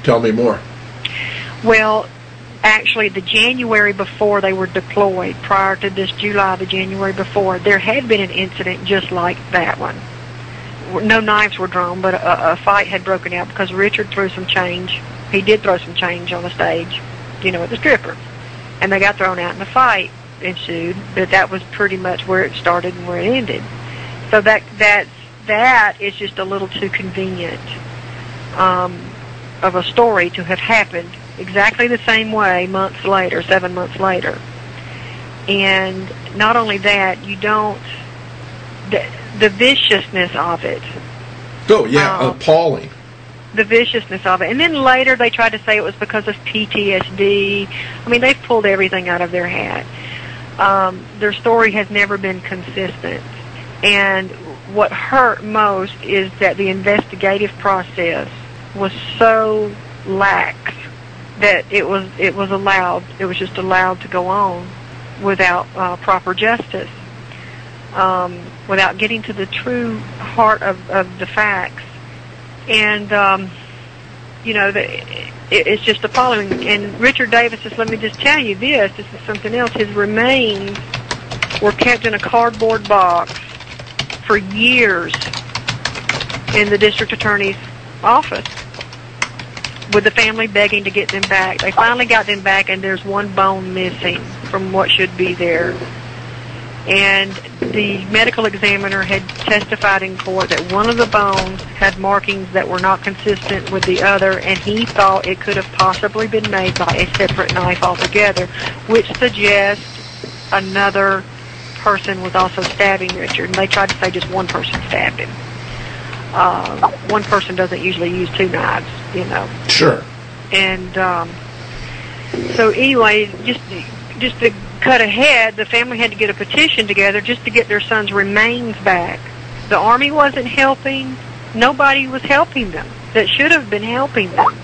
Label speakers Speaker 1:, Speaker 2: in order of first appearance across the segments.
Speaker 1: Tell me more.
Speaker 2: Well, actually, the January before they were deployed, prior to this July, the January before, there had been an incident just like that one. No knives were drawn, but a fight had broken out because Richard threw some change. He did throw some change on the stage, at the stripper. And they got thrown out and the fight ensued, but that was pretty much where it started and where it ended. So that is just a little too convenient of a story to have happened exactly the same way months later, 7 months later. And not only that, the viciousness of it.
Speaker 1: Oh, yeah, appalling.
Speaker 2: The viciousness of it. And then later they tried to say it was because of PTSD. I mean, they've pulled everything out of their hat. Their story has never been consistent. And what hurt most is that the investigative process was so lax that it was just allowed to go on without proper justice, without getting to the true heart of the facts. And it's just appalling. And Richard Davis, let me just tell you this is something else. His remains were kept in a cardboard box for years in the district attorney's office, with the family begging to get them back. They finally got them back, and there's one bone missing from what should be there. And the medical examiner had testified in court that one of the bones had markings that were not consistent with the other, and he thought it could have possibly been made by a separate knife altogether, which suggests another person was also stabbing Richard. And they tried to say just one person stabbed him. One person doesn't usually use two knives,
Speaker 1: Sure.
Speaker 2: And so anyway, just to cut ahead, the family had to get a petition together just to get their son's remains back. The Army wasn't helping. Nobody was helping them that should have been helping them.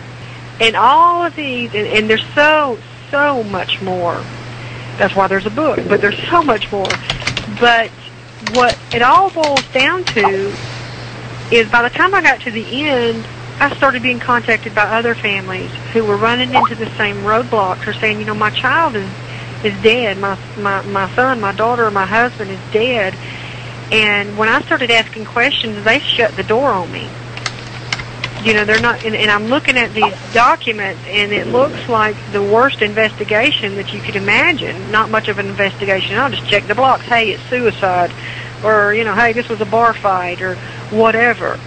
Speaker 2: And all of these, and there's so much more. That's why there's a book, but there's so much more. But what it all boils down to is by the time I got to the end, I started being contacted by other families who were running into the same roadblocks or saying, my child is dead. My son, my daughter, my husband is dead. And when I started asking questions, they shut the door on me. They're not, and I'm looking at these documents, and it looks like the worst investigation that you could imagine. Not much of an investigation. I'll just check the blocks. Hey, it's suicide. Or, hey, this was a bar fight, or whatever,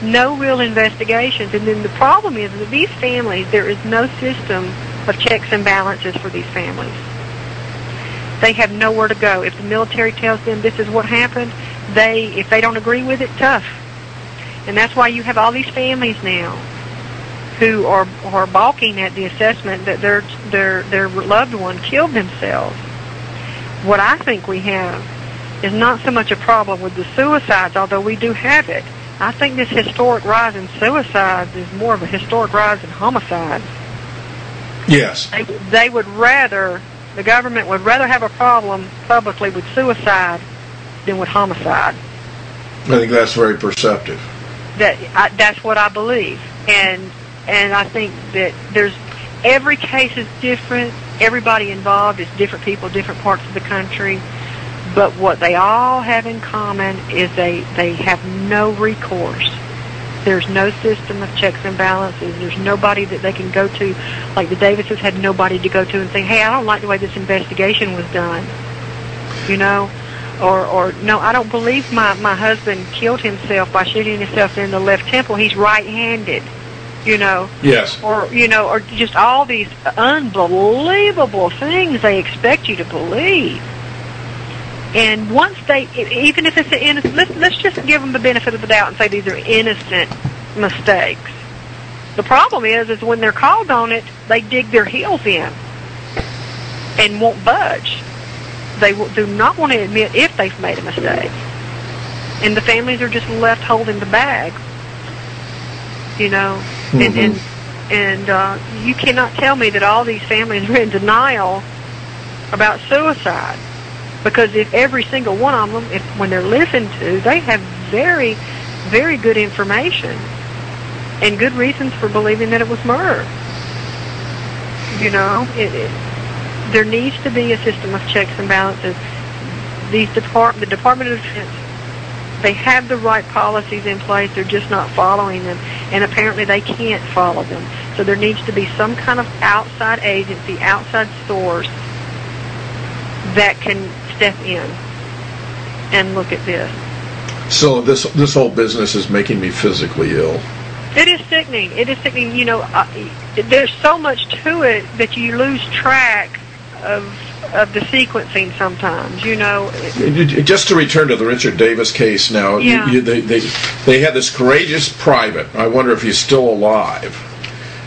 Speaker 2: No real investigations. And then the problem is that these families, there is no system of checks and balances for these families. They have nowhere to go. If the military tells them this is what happened, if they don't agree with it, tough. And that's why you have all these families now who are balking at the assessment that their loved one killed themselves. What I think we have is not so much a problem with the suicides, although we do have it. I think this historic rise in suicides is more of a historic rise in homicides.
Speaker 1: Yes.
Speaker 2: The government would rather have a problem publicly with suicide than with homicide.
Speaker 1: I think that's very perceptive.
Speaker 2: That's what I believe. And I think that every case is different. Everybody involved is different people, different parts of the country. But what they all have in common is they have no recourse. There's no system of checks and balances. There's nobody that they can go to. Like the Davises had nobody to go to and say, hey, I don't like the way this investigation was done. Or no, I don't believe my husband killed himself by shooting himself in the left temple. He's right-handed.
Speaker 1: Yes.
Speaker 2: Or just all these unbelievable things they expect you to believe. And once even if it's an innocent, let's just give them the benefit of the doubt and say these are innocent mistakes. The problem is when they're called on it, they dig their heels in and won't budge. They do not want to admit if they've made a mistake. And the families are just left holding the bag. Mm-hmm. And you cannot tell me that all these families are in denial about suicide. Because if every single one of them, when they're listened to, they have very, very good information. and good reasons for believing that it was murder. You know, there needs to be a system of checks and balances. The Department of Defense, they have the right policies in place, they're just not following them, and apparently they can't follow them. So there needs to be some kind of outside agency, outside source that can step in and look at this.
Speaker 1: So this whole business is making me physically ill.
Speaker 2: It is sickening. It is sickening. You know, there's so much to it that you lose track of the sequencing sometimes. You know.
Speaker 1: Just to return to the Richard Davis case now,
Speaker 2: yeah.
Speaker 1: They had this courageous private. I wonder if he's still alive,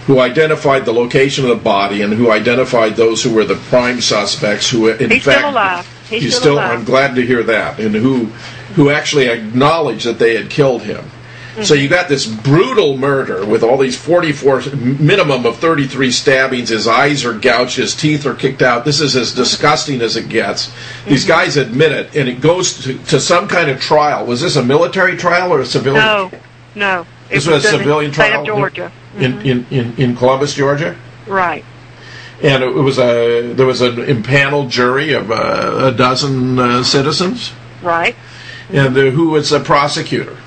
Speaker 1: who identified the location of the body and who identified those who were the prime suspects. Who, in
Speaker 2: he's
Speaker 1: fact,
Speaker 2: still alive. He's
Speaker 1: still
Speaker 2: alive.
Speaker 1: I'm glad to hear that, and who actually acknowledged that they had killed him. So you got this brutal murder with all these 44, minimum of 33 stabbings. His eyes are gouged, his teeth are kicked out. This is as disgusting as it gets. These guys admit it, and it goes to some kind of trial. Was this a military trial or a civilian?
Speaker 2: No.
Speaker 1: This was a civilian trial?
Speaker 2: State of Georgia.
Speaker 1: In Columbus, Georgia?
Speaker 2: Right.
Speaker 1: And there was an impaneled jury of a dozen citizens?
Speaker 2: Right.
Speaker 1: And who was the prosecutor?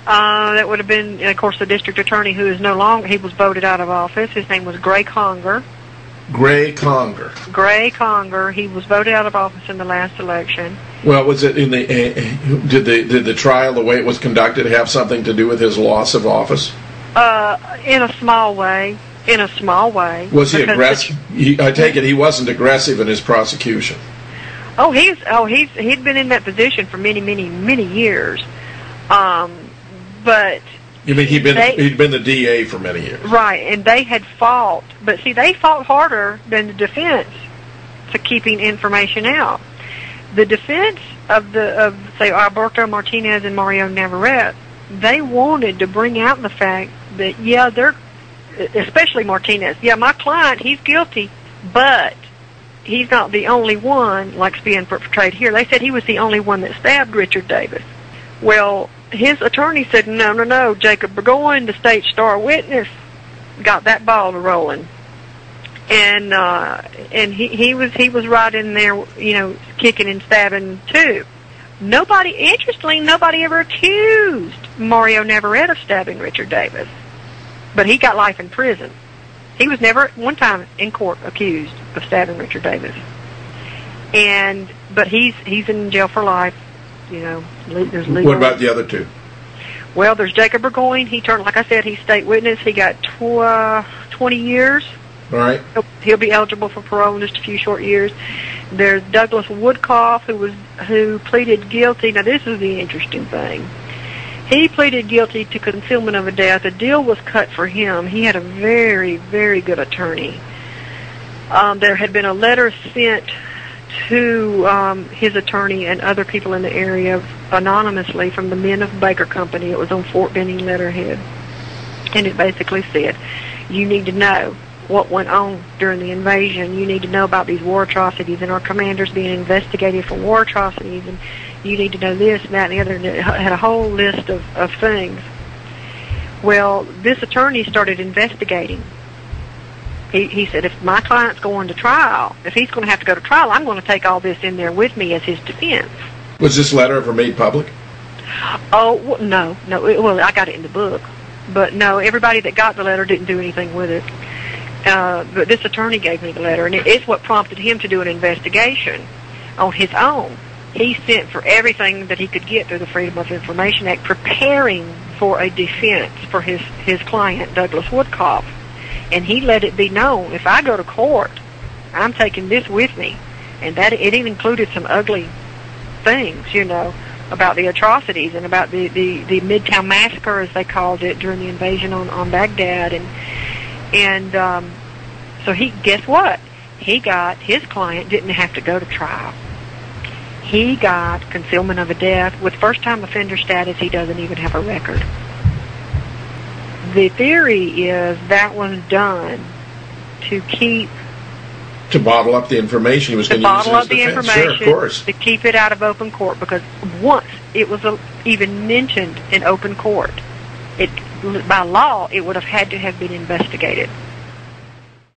Speaker 2: That would have been, of course, the district attorney, who is no longer, he was voted out of office. His name was Gray Conger.
Speaker 1: Gray Conger.
Speaker 2: Gray Conger. He was voted out of office in the last election.
Speaker 1: Well, was it in the did the trial, the way it was conducted, have something to do with his loss of office?
Speaker 2: In a small way. In a small way.
Speaker 1: Was he aggressive? I take it he wasn't aggressive in his prosecution.
Speaker 2: He'd been in that position for many, many, many years. But
Speaker 1: you mean he'd been the DA for many years,
Speaker 2: right? And they had fought, but see, they fought harder than the defense to keeping information out. The defense of say Alberto Martinez and Mario Navarrete, they wanted to bring out the fact that they're, especially Martinez, my client, he's guilty, but he's not the only one like it's being portrayed here. They said he was the only one that stabbed Richard Davis. Well, his attorney said, no, Jacob Burgoyne, the state's star witness, got that ball rolling. And he was right in there, kicking and stabbing too. Interestingly, nobody ever accused Mario Navarrete of stabbing Richard Davis. But he got life in prison. He was never one time in court accused of stabbing Richard Davis. But he's in jail for life. There's legal.
Speaker 1: What about the other two?
Speaker 2: Well, there's Jacob Burgoyne. He turned, like I said, he's state witness. He got 20 years.
Speaker 1: All right.
Speaker 2: He'll be eligible for parole in just a few short years. There's Douglas Woodcoff, who pleaded guilty. Now, this is the interesting thing. He pleaded guilty to concealment of a death. A deal was cut for him. He had a very, very good attorney. There had been a letter sent to his attorney and other people in the area anonymously from the men of Baker Company. It was on Fort Benning letterhead. And it basically said, you need to know what went on during the invasion. You need to know about these war atrocities and our commanders being investigated for war atrocities, and you need to know this and that and the other. And it had a whole list of things. Well, this attorney started investigating. He said, if my client's going to trial, if he's going to have to go to trial, I'm going to take all this in there with me as his defense. Was
Speaker 1: this letter ever made public?
Speaker 2: Oh, no. Well, I got it in the book. But no, everybody that got the letter didn't do anything with it. But this attorney gave me the letter, and it's what prompted him to do an investigation on his own. He sent for everything that he could get through the Freedom of Information Act, preparing for a defense for his client, Douglas Woodcoff. And he let it be known, if I go to court, I'm taking this with me. And that it even included some ugly things, about the atrocities and about the Midtown Massacre, as they called it, during the invasion on Baghdad. And so guess what? His client didn't have to go to trial. He got concealment of a death. With first-time offender status, he doesn't even have a record. The theory is that was done to
Speaker 1: bottle up the information he was going to use in his defense. Sure, of course.
Speaker 2: To keep it out of open court, because once it was even mentioned in open court, by law, it would have had to have been investigated.